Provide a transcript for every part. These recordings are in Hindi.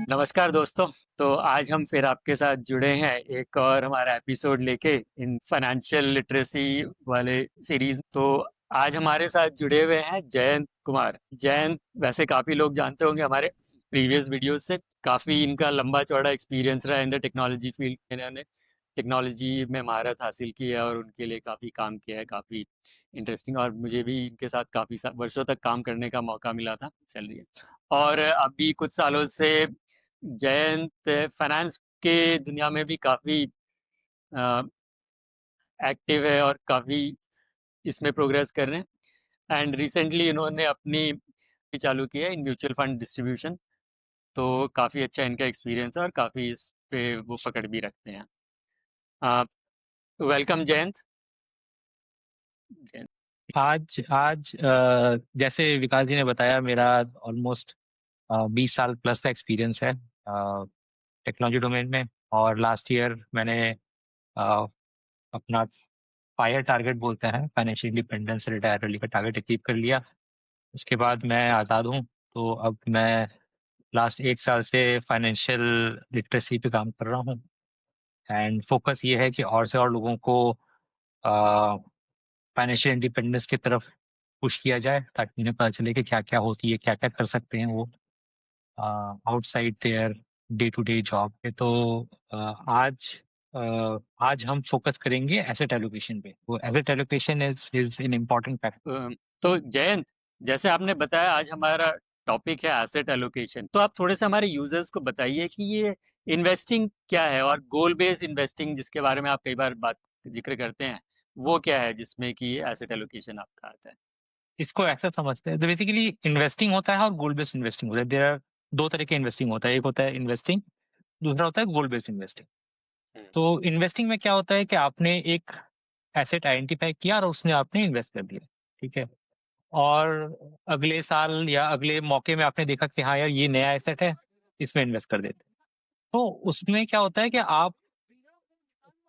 नमस्कार दोस्तों। तो आज हम फिर आपके साथ जुड़े हैं एक और हमारा एपिसोड लेके इन फाइनेंशियल लिटरेसी वाले सीरीज। तो आज हमारे साथ जुड़े हुए हैं जयंत कुमार। जयंत वैसे काफ़ी लोग जानते होंगे हमारे प्रीवियस वीडियोस से। काफ़ी इनका लंबा चौड़ा एक्सपीरियंस रहा इन द टेक्नोलॉजी फील्ड। इन्होंने टेक्नोलॉजी में महारत हासिल की है और उनके लिए काफ़ी काम किया है, काफ़ी इंटरेस्टिंग। और मुझे भी इनके साथ काफ़ी वर्षों तक काम करने का मौका मिला था। चलिए, और अभी कुछ सालों से जयंत फाइनेंस के दुनिया में भी काफ़ी एक्टिव है और काफ़ी इसमें प्रोग्रेस कर रहे हैं। एंड रिसेंटली इन्होंने अपनी चालू किया है इन म्यूचुअल फंड डिस्ट्रीब्यूशन। तो काफ़ी अच्छा इनका एक्सपीरियंस है और काफ़ी इस पे वो पकड़ भी रखते हैं। वेलकम जयंत। जयंत। आज आज जैसे विकास जी ने बताया, मेरा ऑलमोस्ट 20 साल प्लस का एक्सपीरियंस है टेक्नोलॉजी डोमेन में। और लास्ट ईयर मैंने अ, अपना फायर टारगेट बोलते हैं, फाइनेंशियल इंडिपेंडेंस रिटायर अर्ली का टारगेट अचीव कर लिया। उसके बाद मैं आज़ाद हूँ। तो अब मैं लास्ट 1 साल से फाइनेंशियल लिटरेसी पे काम कर रहा हूँ। एंड फोकस ये है कि और से और लोगों को फाइनेंशियल इंडिपेंडेंस की तरफ पुश किया जाए, ताकि उन्हें पता चले कि क्या क्या होती है, क्या क्या कर सकते हैं वो outside their day to day job पे। तो अ, आज आज हम फोकस करेंगे एसेट एलोकेशन पे। वो asset allocation is an important factor. तो जयंत, जैसे आपने बताया आज हमारा टॉपिक है एसेट एलोकेशन। तो आप थोड़े से हमारे यूजर्स को बताइए कि ये इन्वेस्टिंग क्या है और गोल बेस्ड इन्वेस्टिंग जिसके बारे में आप कई बार बात जिक्र करते हैं, वो क्या है जिसमें कि एसेट एलोकेशन आपका आता है। इसको ऐसा समझते हैं, तो बेसिकली इन्वेस्टिंग होता है और गोल बेस्ड इन्वेस्टिंग होता है। देयर आर दो तरह के इन्वेस्टिंग होता है, एक होता है इन्वेस्टिंग, दूसरा होता है गोल बेस्ड इन्वेस्टिंग। हम्म। तो इन्वेस्टिंग में क्या होता है कि आपने एक एसेट आइडेंटिफाई किया और उसने आपने इन्वेस्ट कर दिया, ठीक है। और अगले साल या अगले मौके में आपने देखा कि हाँ यार, ये नया एसेट है, इसमें इन्वेस्ट कर देते। तो उसमें क्या होता है कि आप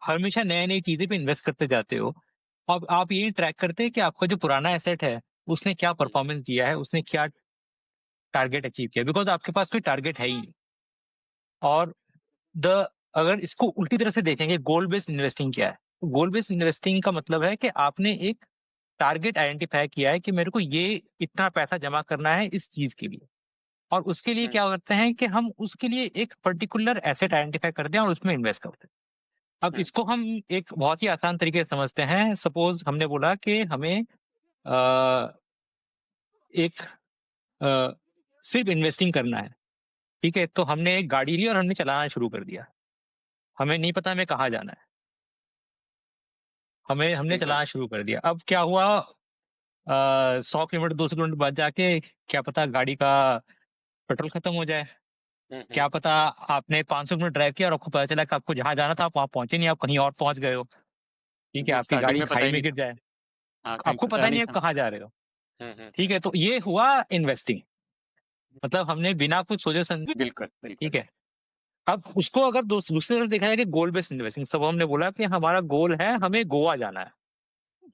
हमेशा नई नई चीजें पे इन्वेस्ट करते जाते हो। अब आप ये ट्रैक करते हैं कि आपका जो पुराना एसेट है उसने क्या परफॉर्मेंस दिया है, उसने क्या टारगेट अचीव किया, बिकॉज आपके पास कोई टारगेट है ही नहीं। और द अगर इसको उल्टी तरह से देखेंगे, गोल बेस्ड इन्वेस्टिंग क्या है? गोल बेस्ड इन्वेस्टिंग का मतलब है कि आपने एक टारगेट आइडेंटिफाई किया है कि मेरे को ये इतना पैसा जमा करना है इस चीज के लिए। और उसके लिए हम्म। क्या करते हैं कि हम उसके लिए एक पर्टिकुलर एसेट आइडेंटिफाई करते हैं और उसमें इन्वेस्ट करते हैं। अब हम्म। इसको हम एक बहुत ही आसान तरीके से समझते हैं। सपोज हमने बोला कि हमें अ, एक सिर्फ इन्वेस्टिंग करना है, ठीक है। तो हमने एक गाड़ी ली और हमने चलाना शुरू कर दिया। हमें नहीं पता हमें कहाँ जाना है, हमें हमने बिल्कुल। चलाना शुरू कर दिया। अब क्या हुआ, 100 किलोमीटर 200 किलोमीटर बाद जाके क्या पता गाड़ी का पेट्रोल खत्म हो जाए। हम्म। क्या पता आपने 500 किलोमीटर ड्राइव किया और आपको पता चला कि आपको जहाँ जाना था आप वहाँ पहुंचे नहीं, आप कहीं और पहुंच गए हो। ठीक है, आपकी स्टार्टिंग गाड़ी में पता खाई ही में नहीं गिर था। जाए, हाँ, कहीं आपको पता पता ही नहीं नहीं आप था। कहाँ जा रहे हो। ठीक हम्म। है, तो ये हुआ इन्वेस्टिंग। मतलब हमने बिना कुछ सोचे समझे, बिल्कुल ठीक बिल्कुल। है। अब उसको अगर दूसरी तरफ देखा जाए कि गोल बेस्ड इन्वेस्टिंग, सब हमने बोला कि हमारा गोल है हमें गोवा जाना है,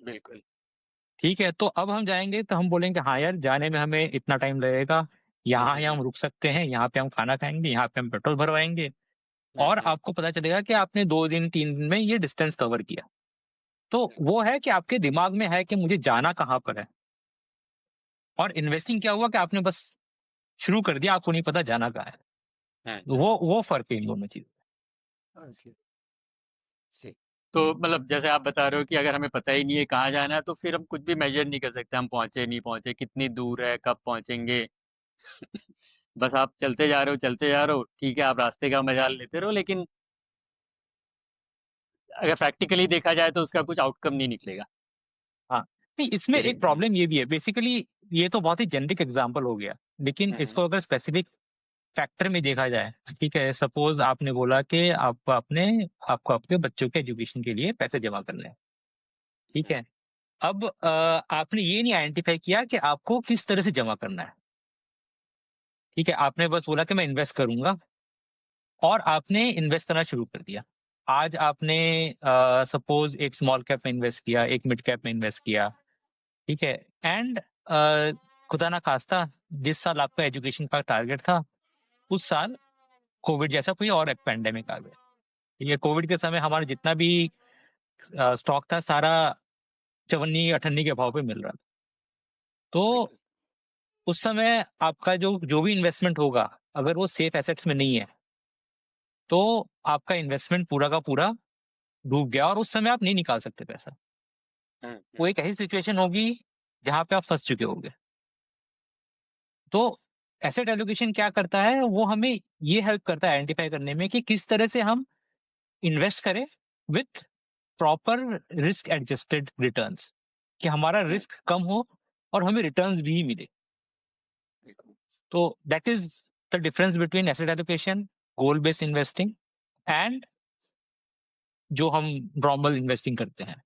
बिल्कुल। ठीक है। तो अब हम जाएंगे तो हम बोलेंगे हाँ यार, जाने में हमें इतना टाइम लगेगा, यहाँ यहाँ हम रुक सकते हैं, यहाँ पे हम खाना खाएंगे, यहाँ पे हम पेट्रोल भरवाएंगे। और हम्म। आपको पता चलेगा कि आपने 2 दिन 3 दिन में ये डिस्टेंस कवर किया। तो वो है कि आपके दिमाग में है कि मुझे जाना कहाँ पर है। और इन्वेस्टिंग क्या हुआ कि आपने बस शुरू कर दिया, आपको नहीं पता जाना कहाँ है। तो हम्म। वो फर्क है इन दोनों चीज। Obviously, जी। तो मतलब जैसे आप बता रहे हो कि अगर हमें पता ही नहीं है कहाँ जाना है तो फिर हम कुछ भी मेजर नहीं कर सकते, हम पहुंचे नहीं पहुंचे, कितनी दूर है, कब पहुंचेंगे। बस आप चलते जा रहे हो चलते जा रहे हो, ठीक है, आप रास्ते का मजा लेते रहो, लेकिन अगर प्रैक्टिकली देखा जाए तो उसका कुछ आउटकम नहीं निकलेगा। हाँ, नहीं, इसमें चलिए। एक प्रॉब्लम ये भी है बेसिकली। ये तो बहुत ही जेनरिक एग्जांपल हो गया, लेकिन हम्म। इसको अगर स्पेसिफिक फैक्टर में देखा जाए, ठीक है। सपोज आपने बोला कि आपको आपके बच्चों के एजुकेशन के लिए पैसे जमा करने हैं, ठीक है। अब आपने ये नहीं आइडेंटिफाई किया कि आपको किस तरह से जमा करना है, ठीक है। आपने बस बोला कि मैं इन्वेस्ट करूंगा और आपने इन्वेस्ट करना शुरू कर दिया। आज आपने सपोज एक स्मॉल कैप में इन्वेस्ट किया, एक मिड कैप में इन्वेस्ट किया, ठीक है। एंड खुदा ना खास्ता, जिस साल आपका एजुकेशन का टारगेट था, उस साल कोविड जैसा कोई और एक पैंडेमिक आ गया। ठीक है, कोविड के समय हमारा जितना भी स्टॉक था सारा चवन्नी अठन्नी के भाव पे मिल रहा था। तो बिल्कुल। उस समय आपका जो जो भी इन्वेस्टमेंट होगा, अगर वो सेफ एसेट्स में नहीं है, तो आपका इन्वेस्टमेंट पूरा का पूरा डूब गया और उस समय आप नहीं निकाल सकते पैसा। हम्म, वो एक ऐसी सिचुएशन होगी जहां पे आप फंस चुके होगे। तो एसेट एलोकेशन क्या करता है, वो हमें ये हेल्प करता है आइडेंटिफाई करने में कि किस तरह से हम इन्वेस्ट करें with proper risk adjusted returns, कि हमारा हम्म, रिस्क कम हो और हमें रिटर्न्स भी मिले। बिल्कुल। तो that is the difference between asset allocation, goal based investing and जो हम नॉर्मल इन्वेस्टिंग करते हैं।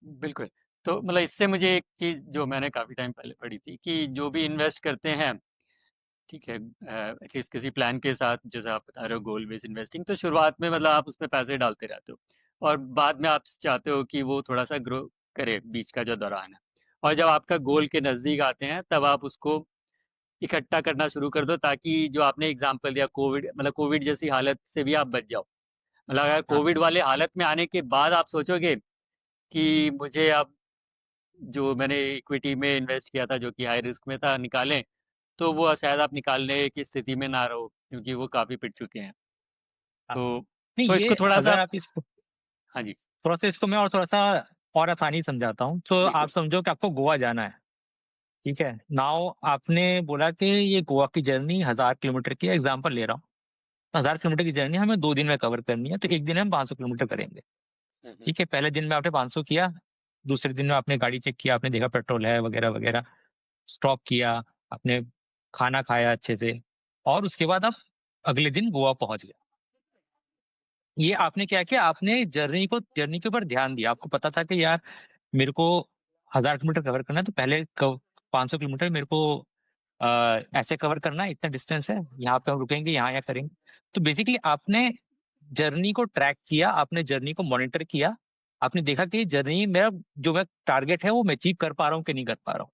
बिल्कुल। तो मतलब इससे मुझे एक चीज़ जो मैंने काफ़ी टाइम पहले पढ़ी थी कि जो भी इन्वेस्ट करते हैं, ठीक है, एटलीस्ट किसी प्लान के साथ, जैसे आप बता रहे हो गोल बेस्ड इन्वेस्टिंग, तो शुरुआत में मतलब आप उसमें पैसे डालते रहते हो और बाद में आप चाहते हो कि वो थोड़ा सा ग्रो करे बीच का जो दौरान है, और जब आपका गोल के नज़दीक आते हैं तब आप उसको इकट्ठा करना शुरू कर दो, ताकि जो आपने एग्जांपल दिया कोविड, मतलब कोविड जैसी हालत से भी आप बच जाओ। मतलब अगर हाँ, कोविड वाले हालत में आने के बाद आप सोचोगे कि मुझे अब जो मैंने इक्विटी में इन्वेस्ट किया था जो कि हाई रिस्क में था निकालें, तो वो शायद आप निकालने की स्थिति में ना रहो क्योंकि वो काफ़ी पिट चुके हैं। हाँ। तो नहीं, तो ये इसको थोड़ा सा, अगर आप इसको हाँ जी, थोड़ा सा इसको मैं और थोड़ा सा और आसानी समझाता हूँ। तो आप बिल्कुल। समझो कि आपको गोवा जाना है। ठीक है, नाउ आपने बोला कि ये गोवा की जर्नी 1000 किलोमीटर की एग्जाम्पल ले रहा हूँ। 1000 किलोमीटर की जर्नी हमें 2 दिन में कवर करनी है, तो एक दिन में हम 500 किलोमीटर करेंगे। हम्म, हम्म, ठीक है, पहले दिन में आपने 500 किया, दूसरे दिन में आपने गाड़ी चेक किया, आपने देखा पेट्रोल है वगैरह वगैरह, स्टॉप किया, आपने खाना खाया अच्छे से, और उसके बाद आप अगले दिन गोवा पहुंच गए। ये आपने क्या किया, आपने जर्नी के ऊपर ध्यान दिया। आपको पता था कि यार मेरे को 1000 किलोमीटर कवर करना है, तो पहले 500 किलोमीटर मेरे को ऐसे कवर करना है, इतना डिस्टेंस है, यहाँ पे हम रुकेंगे, यहाँ यहाँ करेंगे। तो बेसिकली आपने जर्नी को ट्रैक किया, आपने जर्नी को मॉनिटर किया, आपने देखा कि जर्नी मेरा जो मैं टारगेट है वो मैं अचीव कर पा रहा हूँ कि नहीं कर पा रहा हूँ।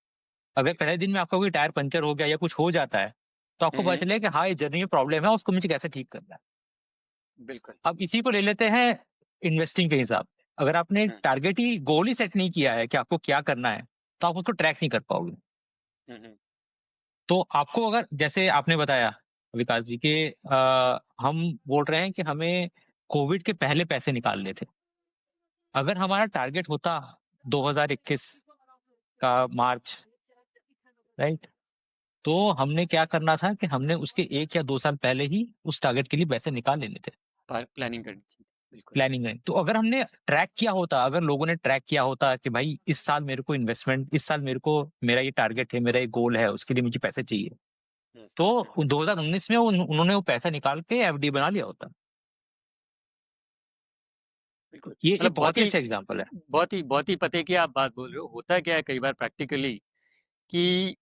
अगर पहले दिन में आपका कोई टायर पंचर हो गया या कुछ हो जाता है, तो आपको पता हम्म, चले कि हाँ ये जर्नी में प्रॉब्लम है, उसको मुझे कैसे ठीक करना है। बिल्कुल। अब इसी को ले लेते हैं इन्वेस्टिंग के हिसाब से। अगर आपने हम्म, टारगेट ही गोल ही सेट नहीं किया है कि आपको क्या करना है, तो आप उसको ट्रैक नहीं कर पाओगे। हम्म, तो आपको अगर जैसे आपने बताया विकास जी के हम बोल रहे हैं कि हमें कोविड के पहले पैसे निकालने थे। अगर हमारा टारगेट होता 2021 का मार्च, राइट, तो हमने क्या करना था कि हमने उसके 1 या 2 साल पहले ही उस टारगेट के लिए पैसे निकाल लेने थे। प्लानिंग करनी चाहिए, बिल्कुल। प्लानिंग में तो अगर हमने ट्रैक किया होता, अगर लोगों ने ट्रैक किया होता कि भाई इस साल मेरे को इन्वेस्टमेंट, इस साल मेरे को मेरा ये टारगेट है, मेरा ये गोल है, उसके लिए मुझे पैसे चाहिए, हम्म, तो 2019 में उन्होंने वो पैसा निकाल के एफडी बना लिया होता। बिल्कुल। ये मतलब एक बहुत ही अच्छा एग्जाम्पल है। बहुत ही पते की आप बात बोल रहे हो। होता क्या है कई बार प्रैक्टिकली कि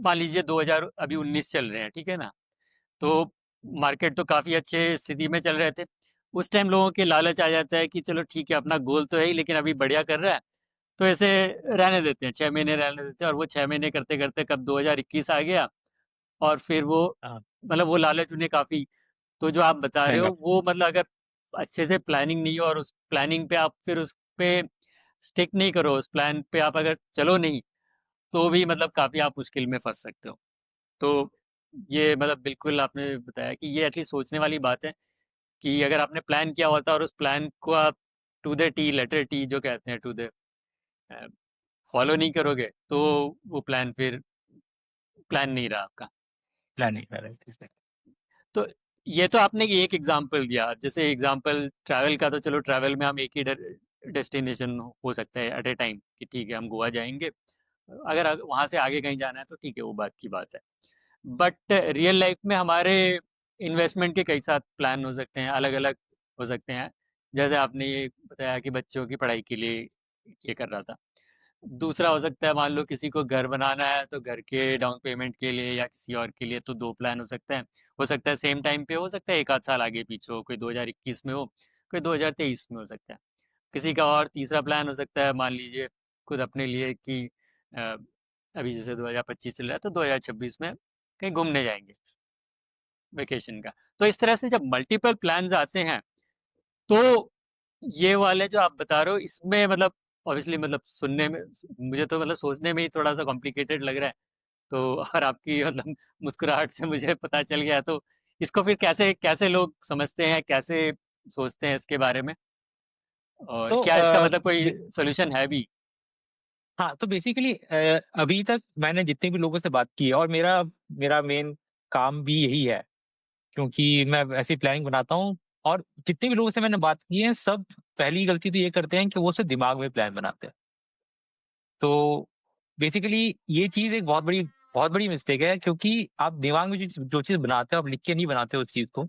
मान लीजिए 2000 अभी 19 चल रहे हैं, ठीक है ना, तो मार्केट तो काफ़ी अच्छे स्थिति में चल रहे थे। उस टाइम लोगों के लालच आ जाता है कि चलो ठीक है, अपना गोल तो है ही लेकिन अभी बढ़िया कर रहा है, तो ऐसे रहने देते हैं, 6 महीने रहने देते हैं, और वो 6 महीने करते करते कब 2021 आ गया, और फिर वो हाँ, मतलब वो लालच उन्हें काफ़ी, तो जो आप बता रहे महंगा। हो वो मतलब अगर अच्छे से प्लानिंग नहीं हो और उस प्लानिंग पे आप फिर उस पे स्टिक नहीं करो, उस प्लान पे आप अगर चलो नहीं, तो भी मतलब काफ़ी आप मुश्किल में फंस सकते हो। तो ये मतलब बिल्कुल आपने बताया कि ये एटलीस्ट सोचने वाली बात है कि अगर आपने प्लान किया होता और उस प्लान को आप to the T, letter T जो कहते हैं, टू द फॉलो नहीं करोगे, तो वो प्लान फिर प्लान नहीं रहा आपका। प्लानिंग कर रहे थे। तो ये तो आपने एक एग्जांपल दिया, जैसे एग्जांपल ट्रैवल का, तो चलो ट्रैवल में हम एक ही डेस्टिनेशन हो सकता है एट ए टाइम कि ठीक है हम गोवा जाएंगे, अगर वहां से आगे कहीं जाना है तो ठीक है, वो बात की बात है। बट रियल लाइफ में हमारे इन्वेस्टमेंट के कई साथ प्लान हो सकते हैं, अलग अलग हो सकते हैं। जैसे आपने ये बताया कि बच्चों की पढ़ाई के लिए ये कर रहा था, दूसरा हो सकता है मान लो किसी को घर बनाना है, तो घर के डाउन पेमेंट के लिए या किसी और के लिए, तो दो प्लान हो सकते हैं। हो सकता है सेम टाइम पे, हो सकता है एक आध साल आगे पीछे हो, कोई 2021 में हो, कोई 2023 में हो सकता है। किसी का और तीसरा प्लान हो सकता है, मान लीजिए खुद अपने लिए कि अ, अभी जैसे 2025 चल रहा है तो 2026 में कहीं घूमने जाएंगे। वेकेशन का। तो इस तरह से जब मल्टीपल प्लान्स आते हैं, तो ये वाले जो आप बता रहे हो, इसमें मतलब ऑब्वियसली मतलब सुनने में, मुझे तो मतलब सोचने में ही थोड़ा सा कॉम्प्लिकेटेड लग रहा है। तो और आपकी मतलब मुस्कुराहट से मुझे पता चल गया, तो इसको फिर कैसे कैसे लोग समझते हैं, कैसे सोचते हैं इसके बारे में, और तो क्या इसका मतलब कोई सोल्यूशन है भी? हाँ, तो बेसिकली अभी तक मैंने जितने भी लोगों से बात की है, और मेरा मेरा मेन काम भी यही है, क्योंकि मैं ऐसी प्लानिंग बनाता हूँ। और जितने भी लोगों से मैंने बात की है, सब पहली गलती तो ये करते हैं कि वो सिर्फ दिमाग में प्लान बनाते हैं। तो बेसिकली ये चीज़ एक बहुत बड़ी मिस्टेक है, क्योंकि आप दिमाग में जो चीज़ बनाते हो, आप लिख के नहीं बनाते हो उस चीज़ को,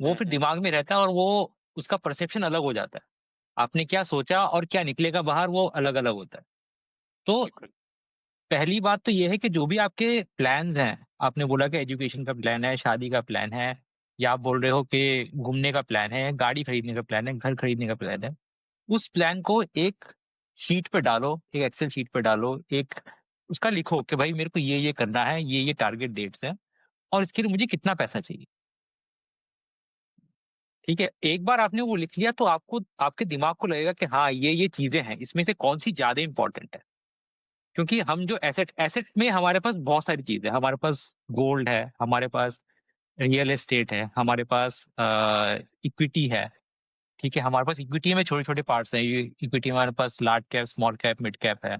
वो फिर दिमाग में रहता है और वो उसका परसेप्शन अलग हो जाता है। आपने क्या सोचा और क्या निकलेगा बाहर, वो अलग-अलग होता है। तो बिल्कुल। पहली बात तो ये है कि जो भी आपके प्लान्स हैं, आपने बोला कि एजुकेशन का प्लान है, शादी का प्लान है, या आप बोल रहे हो कि घूमने का प्लान है, गाड़ी खरीदने का प्लान है, घर खरीदने का प्लान है। उस प्लान को एक शीट पे डालो, एक एक्सेल शीट पे डालो, एक उसका लिखो कि भाई मेरे को ये करना है, ये टारगेट डेट्स हैं, और इसके लिए मुझे कितना पैसा चाहिए। ठीक है? एक बार आपने वो लिख लिया, तो आपको आपके दिमाग को लगेगा कि हाँ, ये चीज़ें हैं, इसमें से कौन-सी ज़्यादा इम्पोर्टेंट है। क्योंकि हम जो एसेट में हमारे पास बहुत सारी चीज़ें हैं, हमारे पास गोल्ड है, हमारे पास रियल एस्टेट है, हमारे पास इक्विटी है, ठीक है? हमारे पास इक्विटी में छोटे-छोटे पार्ट्स हैं, ये इक्विटी में हमारे पास large cap, small cap, mid cap है,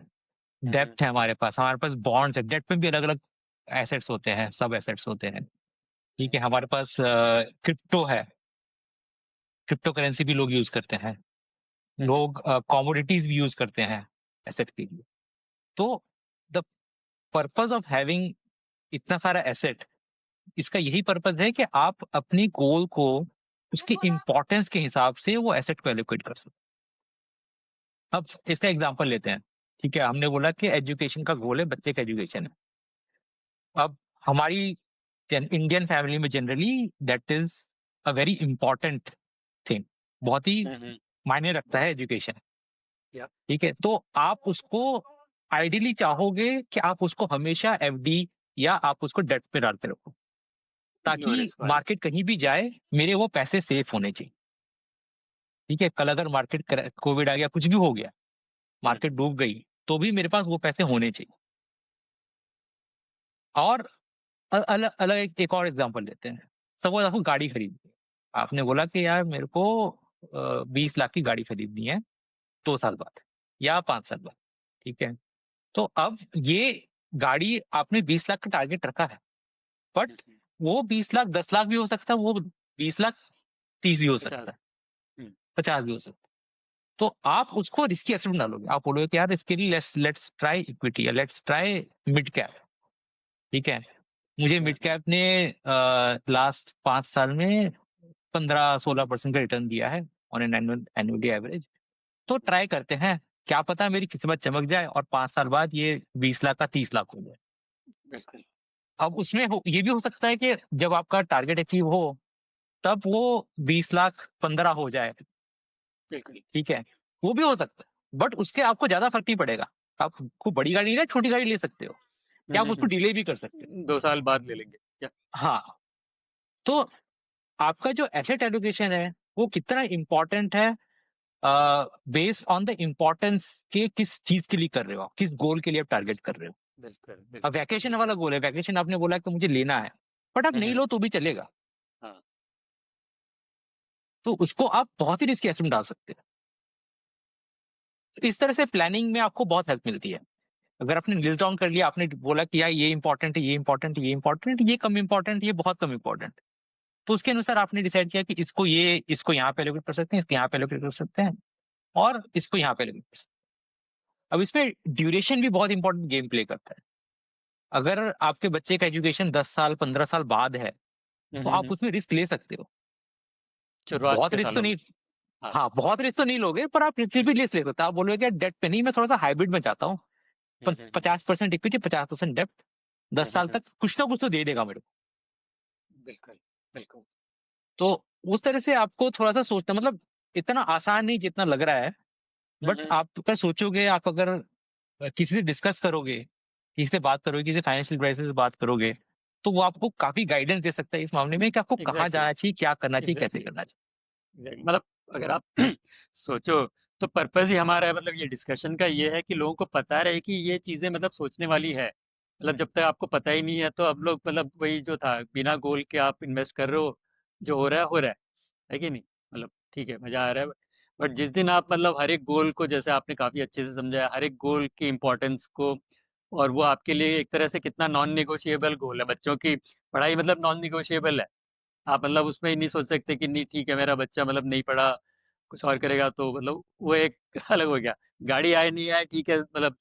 डेब्ट है हमारे पास बॉन्ड्स है, डेब्ट में भी अलग-अलग एसेट्स होते हैं, सब एसेट्स होते हैं, ठीक है? हमारे पास क्रिप्टो है, क्रिप्टो करेंसी भी लोग यूज़ करते हैं, लोग कमोडिटीज़ भी यूज़ करते हैं एसेट के लिए। तो द पर्पज़ ऑफ हैविंग इतना सारा एसेट, इसका यही पर्पज़ है कि आप अपनी गोल को उसकी इम्पोर्टेंस के हिसाब से वो एसेट को एलोकेट कर सकें। अब इसका एग्जांपल लेते हैं, ठीक है? हमने बोला कि एजुकेशन का गोल है, बच्चे का एजुकेशन है। अब हमारी इंडियन फैमिली में generally that is a very important thing, बहुत ही मायने रखता है एजुकेशन, या ठीक है? तो आप उसको आइडियली चाहोगे कि आप उसको हमेशा एफडी या आप उसको डेट पे डालते रखो, लो ताकि रिस्क वाले। मार्केट कहीं भी जाए, मेरे वो पैसे सेफ होने चाहिए, ठीक है? कल अगर कोविड आ गया, कुछ भी हो गया, मार्केट डूब गई, तो भी मेरे पास वो पैसे होने चाहिए। और अलग अलग एक और एग्जांपल लेते हैं। सपोज आपको गाड़ी खरीदनी है, आपने बोला कि यार मेरे को 20 लाख की गाड़ी खरीदनी है 2 साल बाद या 5 साल बाद, ठीक है? तो अब ये गाड़ी आपने 20 लाख का टारगेट रखा है, बट वो 20 लाख 10 लाख भी हो सकता है, वो 20 लाख 30 भी हो सकता 50। है, 50 भी हो सकता है। तो आप उसको रिस्की एसेट में डालोगे, आप बोलोगे कि यार इसके लिए लेट्स लेट्स ट्राई इक्विटी या लेट्स ट्राई मिड कैप, ठीक है? मुझे मिड कैप ने लास्ट 5 साल में 15-16% का रिटर्न दिया है ऑन एन एनुअली एवरेज। तो ट्राई करते हैं, क्या पता मेरी किस्मत चमक जाए और 5 साल बाद ये 20 लाख का 30 लाख हो जाए। बिल्कुल। अब उसमें ये भी हो सकता है कि जब आपका टारगेट अचीव हो, तब वो 20 लाख 15 हो जाए, बिल्कुल। ठीक है? वो भी हो सकता है, बट उसके आपको ज्यादा फर्क नहीं पड़ेगा। आपको बड़ी गाड़ी नहीं, छोटी गाड़ी ले सकते हो, या आप उसको डिले भी कर सकते हो। 2 साल बाद ले लेंगे क्या? हाँ, तो आपका जो एसेट एलोकेशन है, वो कितना इम्पोर्टेंट है, बेस्ड ऑन द इम्पोर्टेंस के किस चीज के लिए कर रहे हो आप, किस गोल के लिए आप टारगेट कर रहे हो। बिल्कुल अब बिल्कुल। वैकेशन वाला गोल है, वैकेशन आपने बोला कि मुझे लेना है, बट आप नहीं लो तो भी चलेगा, हाँ। तो उसको आप बहुत ही रिस्की एसेट में डाल सकते हैं। तो इस तरह से प्लानिंग में आपको बहुत हेल्प मिलती है। अगर आपने लिस्ट डाउन कर लिया, आपने बोला कि यार ये इंपॉर्टेंट है, ये इंपॉर्टेंट है, ये इंपॉर्टेंट, ये कम इंपॉर्टेंट, ये बहुत कम इंपॉर्टेंट, तो उसके अनुसार आपने डिसाइड किया कि इसको यहाँ पे एलोकेट कर सकते हैं, इसको यहाँ पे एलोकेट कर सकते हैं, और इसको यहाँ पे एलोकेट कर सकते हैं। अब इसमें ड्यूरेशन भी बहुत इंपॉर्टेंट गेम प्ले करता है। अगर आपके बच्चे का एजुकेशन 10 साल 15 साल बाद है, तो आप उसमें रिस्क ले सकते हो। शुरुआत बहुत के रिस्क तो सालों में। नहीं, हाँ। हाँ, बहुत रिस्क तो नहीं लोगे, पर आप फिर भी रिस्क ले सकते हो। आप बोलोगे कि डेट पे नहीं, मैं थोड़ा सा हाइब्रिड में चाहता हूँ, 50% इक्विटी, 50% डेप्ट, 10 साल तक कुछ ना कुछ तो दे देगा मेरे को। बिल्कुल बिल्कुल। तो उस तरह से आपको थोड़ा सा सोचना, मतलब इतना आसान नहीं जितना लग रहा है, बट आप अगर सोचोगे, आप अगर किसी से डिस्कस करोगे, किसी से बात करोगे, किसी फाइनेंशियल एडवाइजर से बात करोगे, तो वो आपको काफ़ी गाइडेंस दे सकता है इस मामले में कि आपको कहाँ एग्जैक्टली, जाना चाहिए, क्या करना चाहिए, कैसे एग्जैक्टली, करना चाहिए। एग्जैक्टली। मतलब अगर आप सोचो, तो पर्पस ही हमारा है, मतलब ये डिस्कशन का ये है कि लोगों को पता रहे कि ये चीजें मतलब सोचने वाली है। मतलब जब तक आपको पता ही नहीं है तो अब लोग मतलब वही जो था, बिना गोल के आप इन्वेस्ट कर रहे हो, जो हो रहा है हो रहा है कि नहीं? मतलब ठीक है, मजा आ रहा है। बट जिस दिन आप मतलब हर एक गोल को, जैसे आपने काफी अच्छे से समझाया, हर एक गोल की इम्पोर्टेंस को, और वो आपके लिए एक तरह से कितना नॉन निगोशिएबल गोल है। बच्चों की पढ़ाई मतलब नॉन निगोशिएबल है। आप मतलब उसमें ही नहीं सोच सकते कि नहीं ठीक है, मेरा बच्चा मतलब नहीं पढ़ा, कुछ और करेगा, तो मतलब वो एक अलग हो गया। गाड़ी आए नहीं आए ठीक है, मतलब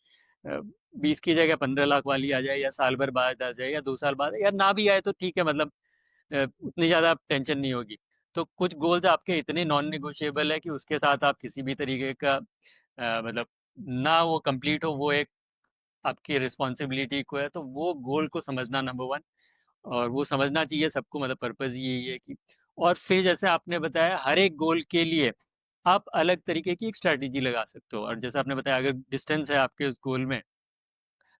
20 की जगह 15 लाख वाली आ जाए, या साल भर बाद आ जाए, या 2 साल बाद, या ना भी आए तो ठीक है, मतलब उतनी ज़्यादा टेंशन नहीं होगी। तो कुछ गोल्स आपके इतने नॉन निगोशिएबल है कि उसके साथ आप किसी भी तरीके का मतलब ना वो कंप्लीट हो, वो एक आपकी रिस्पॉन्सिबिलिटी को है। तो वो गोल को समझना नंबर वन, और वो समझना चाहिए सबको, मतलब पर्पज़ यही है कि, और फिर जैसे आपने बताया हर एक गोल के लिए आप अलग तरीके की एक स्ट्रैटेजी लगा सकते हो। और जैसे आपने बताया, अगर डिस्टेंस है आपके उस गोल में,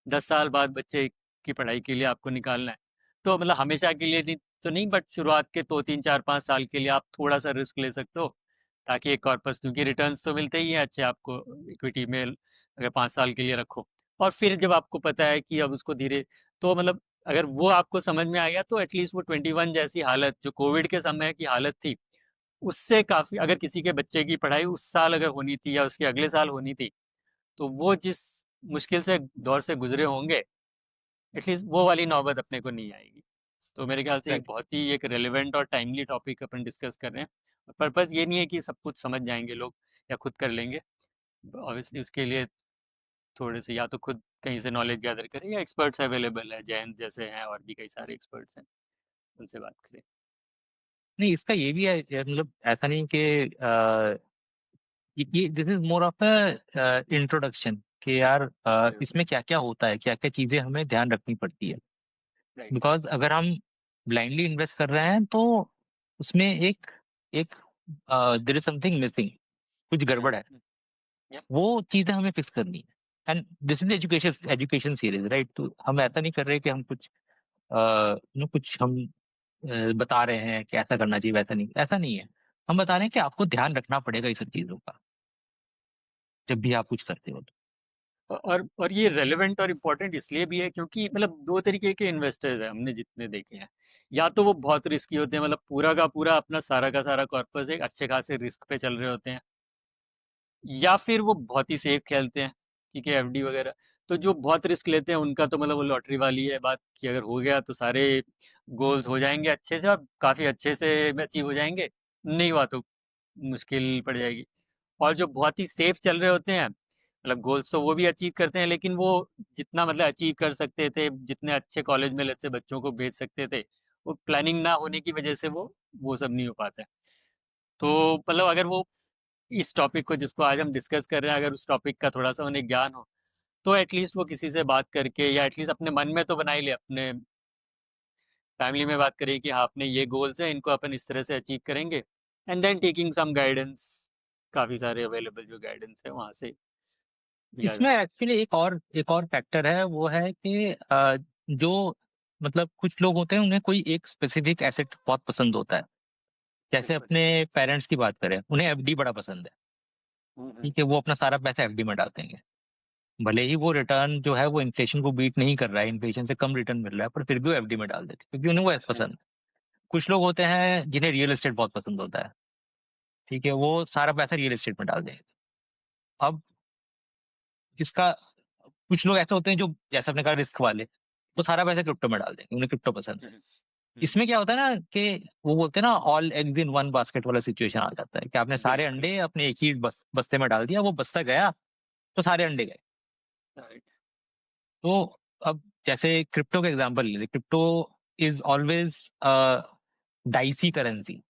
10 साल बाद बच्चे की पढ़ाई के लिए आपको निकालना है, तो मतलब हमेशा के लिए नहीं तो नहीं, बट शुरुआत के 2 3 4 5 साल के लिए आप थोड़ा सा रिस्क ले सकते हो, ताकि एक कॉर्पस, क्योंकि रिटर्न्स तो मिलते ही हैं अच्छे आपको इक्विटी में, अगर 5 साल के लिए रखो। और फिर जब आपको पता है कि अब उसको धीरे, तो मतलब अगर वो आपको समझ में आ गया, तो एटलीस्ट वो 21 जैसी हालत, जो कोविड के समय की हालत थी, उससे काफी, अगर किसी के बच्चे की पढ़ाई उस साल अगर होनी थी या उसके अगले साल होनी थी, तो वो जिस मुश्किल से दौर से गुजरे होंगे, एटलीस्ट वो वाली नौबत अपने को नहीं आएगी। तो मेरे ख्याल से एक एग्ज़ैक्टली। बहुत ही एक रेलेवेंट और टाइमली टॉपिक अपन डिस्कस कर रहे हैं। पर्पस ये नहीं है कि सब कुछ समझ जाएंगे लोग या खुद कर लेंगे। ऑब्वियसली उसके लिए थोड़े से या तो खुद कहीं से नॉलेज गैदर करें, या एक्सपर्ट्स अवेलेबल है, जैन जैसे हैं, और भी कई सारे एक्सपर्ट्स हैं, उनसे बात करें। नहीं, इसका ये भी है यार, मतलब ऐसा नहीं कि ये this is more of a, introduction कि यार एब्सोल्युटली। इसमें क्या-क्या होता है, क्या-क्या चीज़ें हमें ध्यान रखनी पड़ती है। राइट। बिकॉज़ अगर हम ब्लाइंडली इन्वेस्ट कर रहे हैं तो उसमें एक एक देयर इज़ समथिंग मिसिंग, कुछ गड़बड़ है। यप। वो चीज़ें हमें फिक्स करनी है। And this is education education series, right? तो हम ऐसा नहीं कर रहे कि हम कुछ कुछ हम बता रहे हैं कि ऐसा करना चाहिए, वैसा नहीं, ऐसा नहीं है। हम बता रहे हैं कि आपको ध्यान रखना पड़ेगा ये सब चीज़ों का, जब भी आप कुछ करते हो तो। और ये रेलेवेंट और इम्पोर्टेंट इसलिए भी है क्योंकि मतलब दो तरीके के इन्वेस्टर्स हैं हमने जितने देखे हैं। या तो वो बहुत रिस्की होते हैं, मतलब पूरा का पूरा अपना सारा का सारा कॉर्पस एक अच्छे खासे रिस्क पे चल रहे होते हैं, या फिर वो बहुत ही सेफ खेलते हैं, ठीक है, एफडी वगैरह। तो जो बहुत रिस्क लेते हैं उनका तो मतलब वो लॉटरी वाली है बात, कि अगर हो गया तो सारे गोल्स हो जाएंगे अच्छे से, और काफ़ी अच्छे से अचीव हो जाएंगे, नहीं हुआ तो मुश्किल पड़ जाएगी। और जो बहुत ही सेफ चल रहे होते हैं, मतलब गोल्स तो वो भी अचीव करते हैं, लेकिन वो जितना मतलब अचीव कर सकते थे, जितने अच्छे कॉलेज में लेट्स से बच्चों को भेज सकते थे, वो प्लानिंग ना होने की वजह से वो सब नहीं हो पाता है। तो मतलब अगर वो इस टॉपिक को जिसको आज हम डिस्कस कर रहे हैं, अगर उस टॉपिक का थोड़ा सा उन्हें ज्ञान हो, तो एटलीस्ट वो किसी से बात करके, या एटलीस्ट अपने मन में तो बना ही ले, अपने फैमिली में बात करिए कि हाँ अपने ये गोल्स हैं, इनको अपन इस तरह से अचीव करेंगे, and then taking some guidance. काफ़ी सारे अवेलेबल जो गाइडेंस है वहाँ से लिया जा इसमें सकता एक्चुअली एक और फैक्टर है, वो है कि जो मतलब कुछ लोग होते हैं उन्हें कोई एक स्पेसिफिक एसेट बहुत पसंद होता है। है। जैसे बिल्कुल। अपने पेरेंट्स की बात करें, उन्हें एफडी बड़ा पसंद है, हम्म। ठीक है? वो अपना सारा पैसा एफडी में डाल देंगे। भले ही वो रिटर्न जो है वो इन्फ्लेशन को बीट नहीं कर रहा है, इन्फ्लेशन से कम रिटर्न मिल रहा है, पर फिर भी वो एफडी में डाल देते हैं, क्योंकि उन्हें वो हम्म। पसंद है। कुछ लोग होते हैं जिन्हें रियल एस्टेट बहुत पसंद होता है, ठीक है? वो सारा पैसा रियल एस्टेट में डाल देंगे। अब इसका कुछ लोग ऐसे होते हैं जो जैसे आपने कहा रिस्क वाले, वो सारा पैसा क्रिप्टो में डाल देंगे, उन्हें क्रिप्टो पसंद है। हम्म। हम्म। इसमें क्या होता है ना कि वो बोलते हैं ना all eggs in one basket वाला सिचुएशन आ जाता है कि आपने सारे बिल्कुल। अंडे अपने एक ही बस्ते में डाल दिया, वो बस्ता गया तो सारे अंडे गए। राइट। तो अब जैसे क्रिप्टो का एग्जांपल ले लें, crypto is always dicey currency,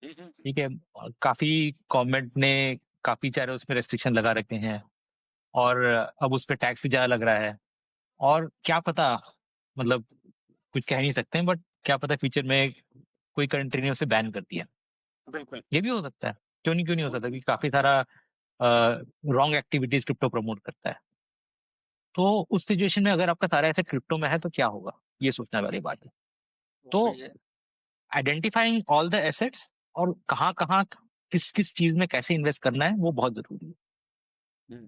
ठीक है? और काफी गवर्नमेंट ने काफी सारे उसमें रेस्ट्रिक्शन लगा रखे हैं, और अब उस पे टैक्स भी ज्यादा लग रहा है। और क्या पता, मतलब कुछ कह नहीं सकते हैं, बट क्या पता फ्यूचर में कोई कंट्री ने उसे बैन कर दिया। बिल्कुल। ये भी हो सकता है। क्यों नहीं हो सकता, क्योंकि काफी सारा रॉन्ग एक्टिविटीज क्रिप्टो प्रमोट करता है। तो उस सिचुएशन में अगर आपका सारा ऐसे क्रिप्टो में है तो क्या होगा, ये सोचने वाली बात है। तो वही है। आइडेंटिफाइंग ऑल द एसेट्स और कहाँ-कहाँ किस-किस चीज़ में कैसे इन्वेस्ट करना है वो बहुत ज़रूरी है। हम्म,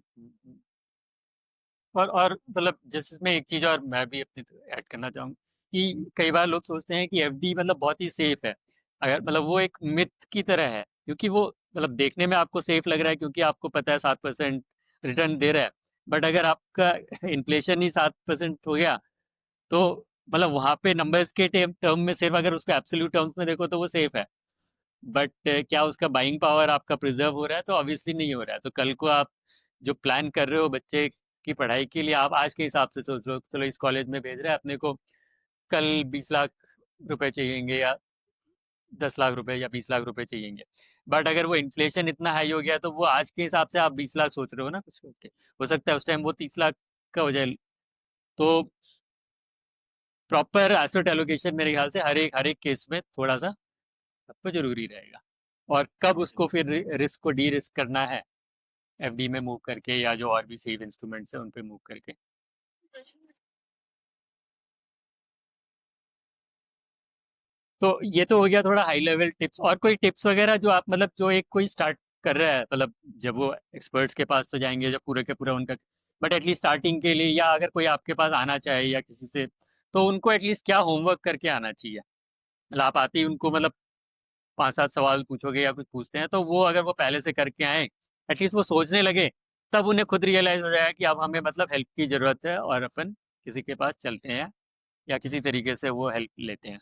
और मतलब जैसे इसमें एक चीज और मैं भी अपनी ऐड करना चाहूंगा कि कई बार लोग सोचते हैं कि एफडी मतलब बहुत ही सेफ है। अगर मतलब वो एक मिथ की तरह है, क्योंकि वो मतलब देखने में आपको सेफ लग रहा है क्योंकि आपको पता है 7% रिटर्न दे रहा है। बट अगर आपका इन्फ्लेशन ही 7% हो गया तो मतलब वहां पे नंबर्स के टर्म में सिर्फ अगर उसको एब्सोल्यूट टर्म्स में देखो तो वो सेफ है। बट क्या उसका बाइंग पावर आपका प्रिजर्व हो रहा है? तो ऑब्वियसली नहीं हो रहा है। तो कल को आप जो प्लान कर रहे हो बच्चे की पढ़ाई के लिए, आप आज के हिसाब से सोच लो, चलो इस कॉलेज में भेज रहे हैं अपने को, कल 20 लाख रुपए चाहिएंगे या 10 लाख रुपए या 20 लाख रुपए चाहिएंगे। बट अगर वो इन्फ्लेशन इतना हाई हो गया तो वो आज के हिसाब से आप 20 लाख सोच रहे हो ना कुछ करके, हो सकता है उस टाइम वो 30 लाख का हो जाए। तो प्रॉपर एसेट एलोकेशन मेरे ख्याल से हर एक केस में थोड़ा सा आपको जरूरी रहेगा। और कब उसको फिर रिस्क को डी रिस्क करना है, एफडी में मूव करके या जो और भी सेव इंस्ट्रूमेंट्स है उन पे मूव करके। तो ये तो हो गया थोड़ा हाई लेवल टिप्स। और कोई टिप्स वगैरह जो आप मतलब जो एक कोई स्टार्ट कर रहा है, मतलब जब वो एक्सपर्ट्स के पास तो जाएंगे जब पूरे के पूरा उनका, बट एटलीस्ट स्टार्टिंग के लिए, या अगर कोई आपके पास आना चाहे या किसी से, तो उनको एटलीस्ट क्या होमवर्क करके आना चाहिए? मतलब आप आते ही उनको मतलब 5-7 सवाल पूछोगे या कुछ पूछते हैं, तो वो अगर वो पहले से करके आए, एटलीस्ट वो सोचने लगे, तब उन्हें खुद रियलाइज हो जाएगा कि अब हमें मतलब हेल्प की जरूरत है और अपन किसी के पास चलते हैं या किसी तरीके से वो हेल्प लेते हैं।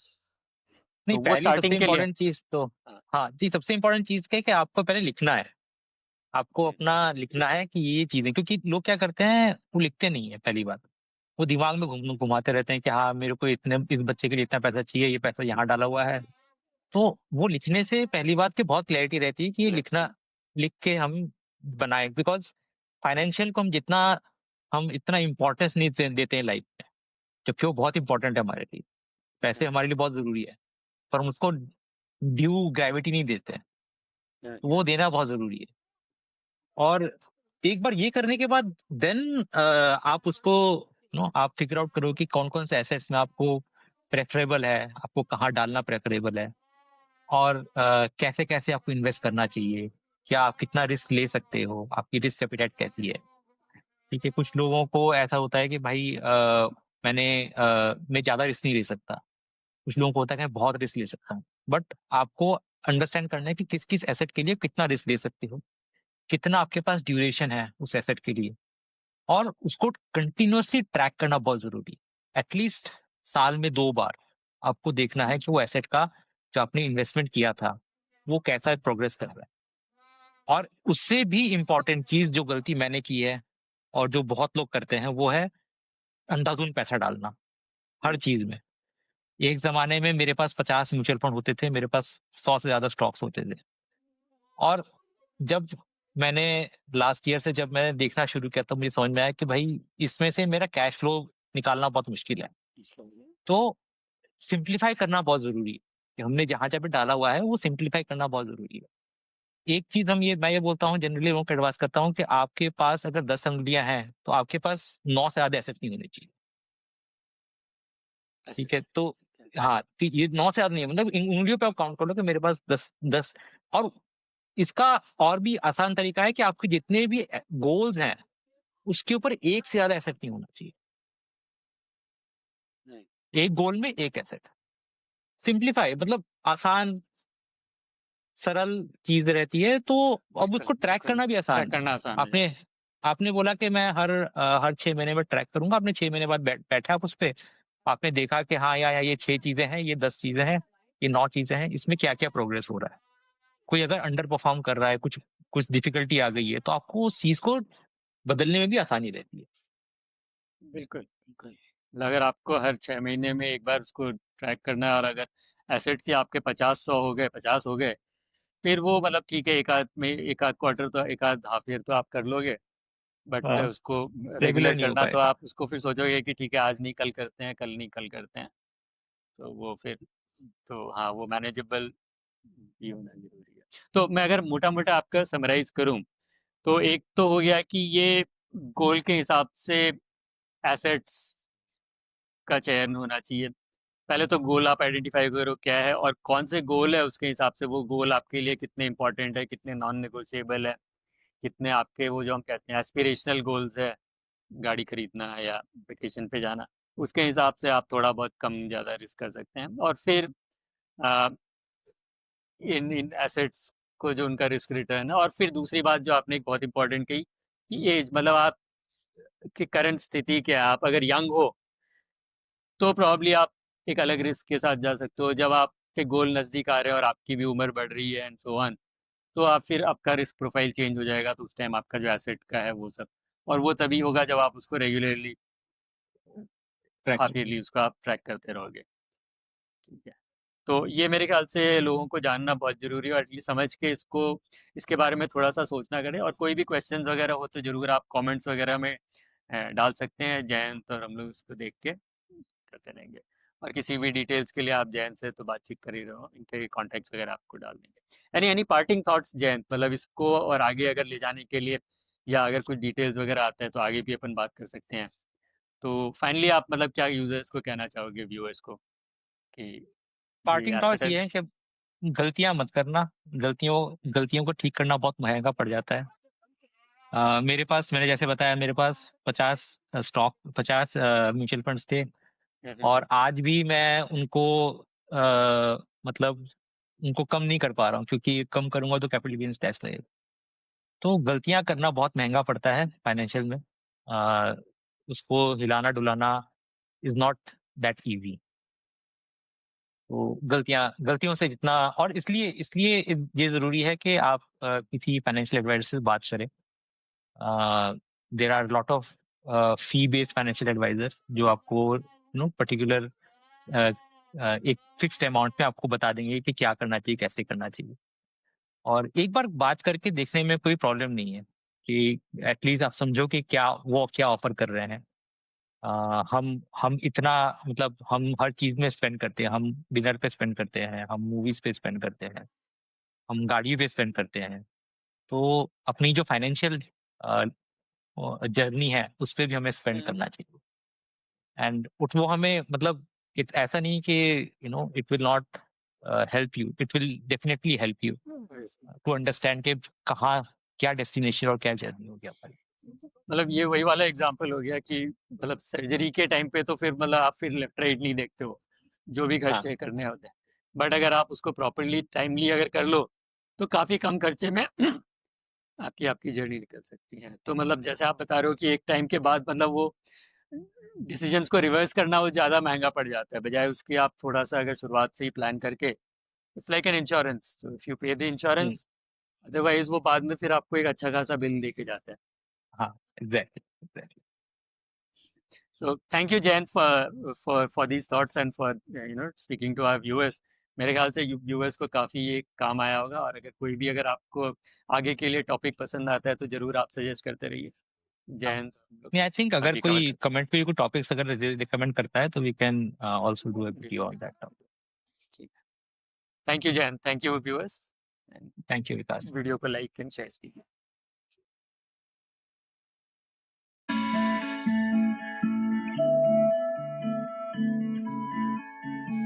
नहीं, तो वो पहली सबसे स्टार्टिंग के लिए। इम्पोर्टेंट चीज़ तो हाँ। हाँ जी, सबसे इम्पोर्टेंट चीज़ क्या है कि आपको पहले लिखना है। आपको अपना लिखना है कि ये चीज़ें, क्योंकि लोग क्या करते हैं, वो लिखते नहीं है पहली बात। वो दिमाग में घुमाते रहते हैं कि हाँ, मेरे को इतने इस बच्चे के लिए इतना पैसा चाहिए, ये पैसा यहाँ डाला हुआ है। तो वो लिखने से पहली बात की बहुत क्लैरिटी रहती है कि ये लिखना, लिख के हम बनाएँ, बिकॉज़ फाइनेंशियल को हम इतना इम्पोर्टेंस नहीं देते हैं लाइफ में, जबकि वो बहुत इम्पोर्टेंट है हमारे लिए। पैसे हमारे लिए बहुत ज़रूरी है, पर हम उसको ड्यू ग्रेविटी नहीं देते हैं, तो वो देना बहुत ज़रूरी है। और एक बार ये करने के बाद देन आप उसको आप फिगर आउट करो कि कौन-कौन से एसेट्स में आपको प्रेफ़रेबल है, आपको कहाँ डालना प्रेफ़रेबल है, और कैसे-कैसे आपको इन्वेस्ट करना चाहिए, क्या आप कितना रिस्क ले सकते हो, आपकी रिस्क एपेटाइट कैसी है। ठीक है, कुछ लोगों को ऐसा होता है कि भाई मैं ज़्यादा रिस्क नहीं ले सकता। कुछ लोगों को होता है कि मैं बहुत रिस्क ले सकता हूँ। बट आपको अंडरस्टैंड करना है कि किस-किस एसेट के लिए कितना रिस्क ले सकते हो, कितना आपके पास ड्यूरेशन है उस एसेट के लिए, और उसको कंटिन्यूअसली ट्रैक करना बहुत ज़रूरी है। एटलीस्ट साल में 2 बार आपको देखना है कि वो एसेट का जो आपने इन्वेस्टमेंट किया था, वो कैसा प्रोग्रेस कर रहा है। और उससे भी इम्पोर्टेंट चीज़ जो गलती मैंने की है और जो बहुत लोग करते हैं, वो है अंधाधुंध पैसा डालना, हर चीज़ में। एक ज़माने में मेरे पास 50 म्यूचुअल फंड होते थे, मेरे पास 100 से ज़्यादा स्टॉक्स होते थे। और जब मैंने लास्ट ईयर से जब मैंने देखना शुरू किया, तो मुझे समझ में आया कि भाई इसमें से मेरा कैश फ्लो निकालना बहुत मुश्किल है। तो सिम्प्लीफाई करना बहुत ज़रूरी है, कि हमने जहाँ-जहाँ पे डाला हुआ है वो सिम्प्लीफाई करना बहुत ज़रूरी है। एक चीज़ मैं ये बोलता हूँ, जनरली लोगों को एडवाइस करता हूँ कि आपके पास अगर 10 अंगुलियाँ हैं, तो आपके पास 9 से ज़्यादा एसेट नहीं होने चाहिए। ठीक है? एसेट्स। तो हाँ, तो ये 9 से ज़्यादा नहीं है, मतलब इन उँगलियों पे आप काउंट कर लो कि मेरे पास 10 और इसका और भी आसान तरीका है कि आपके जितने भी गोल्स हैं, उसके ऊपर एक से ज़्यादा एसेट नहीं होना चाहिए। एक गोल में एक एसेट। सिम्प्लीफाई मतलब आसान, सरल चीज़ रहती है, तो अब बिल्कुल उसको ट्रैक बिल्कुल, करना भी ट्रैक आसान है। करना आसान है। आपने आपने बोला कि मैं हर 6 महीने में ट्रैक करूँगा, आपने 6 महीने बाद बैठे आप उसपे, आपने देखा कि हाँ, या ये 6 चीज़ें हैं, ये 10 चीज़ें हैं, ये 9 चीज़ें हैं, इसमें क्या-क्या प्रोग्रेस हो रहा है। कोई अगर अंडर परफ़ॉर्म कर रहा है, कुछ कुछ डिफ़िकल्टी आ गई है, तो आपको उस चीज़ को बदलने में भी आसानी रहती है। बिल्कुल बिल्कुल। अगर आपको हर 6 महीने में एक बार उसको ट्रैक करना है, और अगर एसेट्स ही आपके 50-100 हो गए, 50 हो गए, फिर वो मतलब ठीक है, एक आध क्वार्टर तो, एक आध हाफ ईयर तो आप कर लोगे। बट हाँ, उसको रेगुलर रेगुलर नहीं हो करना तो पाएगा। आप उसको फिर सोचोगे कि ठीक है आज नहीं कल करते हैं, कल नहीं कल करते हैं। तो वो फिर, तो हाँ वो मैनेजेबल भी होना जरूरी है। तो मैं अगर मोटा मोटा आपका समराइज करूं, तो एक तो हो गया कि ये गोल के हिसाब से एसेट्स का चयन होना चाहिए। पहले तो गोल आप आइडेंटिफाई करो क्या है, और कौन से गोल है उसके हिसाब से वो गोल आपके लिए कितने इंपॉर्टेंट है, कितने नॉन नेगोशिएबल है, कितने आपके वो जो हम कहते हैं एस्पिरेशनल गोल्स है, गाड़ी खरीदना या वेकेशन पे जाना, उसके हिसाब से आप थोड़ा बहुत कम ज़्यादा रिस्क कर सकते हैं। और फिर आ, इन इन एसेट्स को जो उनका रिस्क रिटर्न है। और फिर दूसरी बात जो आपने एक बहुत इंपॉर्टेंट कही कि एज, मतलब आप की करंट स्थिति क्या है। आप अगर यंग हो तो प्रॉब्ली आप एक अलग रिस्क के साथ जा सकते हो। जब आपके गोल नज़दीक आ रहे हैं और आपकी भी उम्र बढ़ रही है एंड सो ऑन, तो आप फिर आपका रिस्क प्रोफाइल चेंज हो जाएगा, तो उस टाइम आपका जो एसेट का है वो सब, और वो तभी होगा जब आप उसको रेगुलरली ट्रैक हाफ करेंगे। ईयरली उसको आप ट्रैक करते रहोगे। ठीक है। तो ये मेरे ख्याल से लोगों को जानना बहुत ज़रूरी है, और एटलीस्ट समझ के इसको, इसके बारे में थोड़ा सा सोचना करें। और कोई भी क्वेश्चंस वगैरह हो तो ज़रूर आप कमेंट्स वगैरह में डाल सकते हैं जयंत, और हम लोग उसको देख के करते रहेंगे। और किसी भी डिटेल्स के लिए आप जयंत से तो बातचीत कर ही रहो, इनके कॉन्टैक्ट्स वगैरह आपको डाल देंगे। एनी पार्टिंग थॉट्स जयंत, मतलब इसको और आगे अगर ले जाने के लिए, या अगर कुछ डिटेल्स वगैरह आता है तो आगे भी अपन बात कर सकते हैं। तो फाइनली आप मतलब क्या यूजर्स को कहना चाहोगे, व्यूअर्स को, कि ये पार्टिंग एसेट टॉस है। ये है कि गलतियां मत करना। गलतियों को ठीक करना बहुत महंगा पड़ जाता है। मेरे पास, मैंने जैसे बताया, मेरे पास 50 म्यूचुअल फंड्स थे, हम्म, और आज भी मैं उनको मतलब उनको कम नहीं कर पा रहा हूँ, क्योंकि कम करूंगा तो कैपिटल गेन्स टैक्स लगेगा। तो गलतियां करना बहुत महंगा पड़ता है फाइनेंशियल में। अ, उसको हिलाना डुलाना इज नॉट दैट इजी। तो गलतियों से जितना, और इसलिए इसलिए ये जरूरी है कि आप किसी फाइनेंशियल एडवाइजर से बात करें। There are lot of fee based financial advisers जो आपको पर्टिकुलर एक फिक्स्ड अमाउंट पे आपको बता देंगे कि क्या करना चाहिए, कैसे करना चाहिए। और एक बार बात करके देखने में कोई प्रॉब्लम नहीं है, कि एटलीस्ट आप समझो कि क्या ऑफर कर रहे हैं। हम इतना, मतलब हम हर चीज में स्पेंड करते हैं। हम डिनर पे स्पेंड करते हैं, हम मूवीज पे स्पेंड करते हैं, हम गाड़ियों पे स्पेंड करते हैं। तो अपनी जो फाइनेंशियल जर्नी है उस पे भी हमें स्पेंड हम्म, करना चाहिए। एंड वो हमें, मतलब ऐसा नहीं कि it will not help you, it will definitely help you to understand कि कहाँ, क्या डेस्टिनेशन और क्या जर्नी होगी हमारी। मतलब ये वही वाला एग्जांपल हो गया कि मतलब सर्जरी के टाइम पे तो फिर मतलब आप फिर लेफ्ट राइट नहीं देखते हो, जो भी हाँ, खर्चे करने होते हैं। बट अगर आप उसको प्रॉपरली टाइमली अगर कर लो तो काफ़ी कम खर्चे में आपकी आपकी जर्नी निकल सकती है। तो मतलब जैसे आप बता रहे हो कि एक टाइम के बाद मतलब वो डिसीजंस को रिवर्स करना वो ज़्यादा महंगा पड़ जाता है, बजाय उसकी आप थोड़ा सा अगर शुरुआत से ही प्लान करके, इट्स लाइक एन इंश्योरेंस, तो इफ यू पे द हम्म, इंश्योरेंस, अदरवाइज वो बाद में फिर आपको एक अच्छा खासा बिल दे के जाता है। हाँ, exactly exactly. So thank you Jayant for these thoughts and for speaking to our viewers। मेरे ख्याल से व्यूअर्स को काफ़ी ये काम आया होगा, और अगर कोई भी अगर आपको आगे के लिए टॉपिक पसंद आता है तो ज़रूर आप सजेस्ट करते रहिए। हाँ, जयंत हम लोग नहीं, आई थिंक अगर बाकी कवर कोई करते कमेंट पे कोई टॉपिक्स अगर रिकमेंड करता है तो we can also do a हैं। Video on that topic. ठीक है। Thank you Jayant, thank you viewers, and thank you Vikas. Video को लाइक एंड शेयर कीजिए।